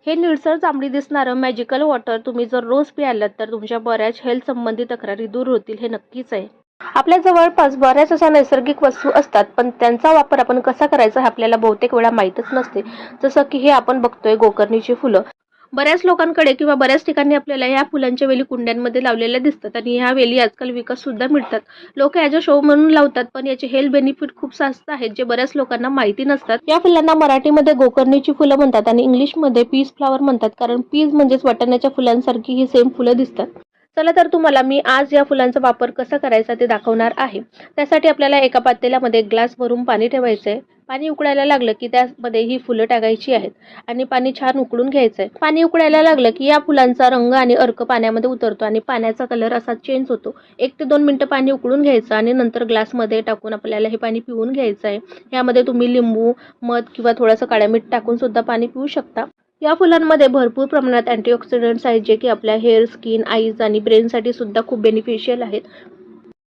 हे निळसर जांभळी दिसणारं मॅजिकल वॉटर तुम्ही जर रोज प्यायलात तर तुमच्या बऱ्याच हेल्थ संबंधित तक्रारी दूर होतील, हे नक्कीच आहे. आपल्या जवळपास बऱ्याच अशा नैसर्गिक वस्तू असतात, पण त्यांचा वापर आपण कसा करायचा हे आपल्याला बहुतेक वेळा माहीतच नसते. जसं की हे आपण बघतोय गोकर्णीची फुलं. बऱ्याच लोकांकडे किंवा बऱ्याच ठिकाणी आपल्याला ह्या फुलांच्या वेली कुंड्यांमध्ये लावलेल्या दिसतात आणि ह्या वेली आजकाल विकत सुद्धा मिळतात. लोक ॲज अ शो म्हणून लावतात, पण याचे हेल्थ बेनिफिट खूप जास्त आहेत जे बऱ्याच लोकांना माहिती नसतात. या फुलांना मराठीमध्ये गोकर्णीची फुलं म्हणतात आणि इंग्लिशमध्ये पीस फ्लॉवर म्हणतात, कारण पीस म्हणजेच वाटाण्याच्या फुलांसारखी ही सेम फुलं दिसतात. चला तर तुम्हाला मी आज या फुलांचा वापर कसा करायचा ते दाखवणार आहे. त्यासाठी आपल्याला एका पातेल्यामध्ये ग्लास भरून पाणी ठेवायचं आहे. पाणी उकळायला लागलं की त्यामध्ये ही फुलं टाकायची आहेत आणि पाणी छान उकळून घ्यायचं आहे. पाणी उकळायला लागलं की या फुलांचा रंग आणि अर्क पाण्यामध्ये उतरतो आणि पाण्याचा कलर असा चेंज होतो. 1 ते 2 मिनिटं पाणी उकळून घ्यायचं आणि नंतर ग्लासमध्ये टाकून आपल्याला हे पाणी पिऊन घ्यायचं आहे. यामध्ये तुम्ही लिंबू, मध किंवा थोडंसं काळं मीठ टाकून सुद्धा पाणी पिऊ शकता. या फुलांमध्ये भरपूर प्रमाणात अँटीऑक्सिडंट्स आहेत जे की आपल्या हेअर, स्किन, आईज आणि ब्रेनसाठी सुद्धा खूप बेनिफिशियल आहेत.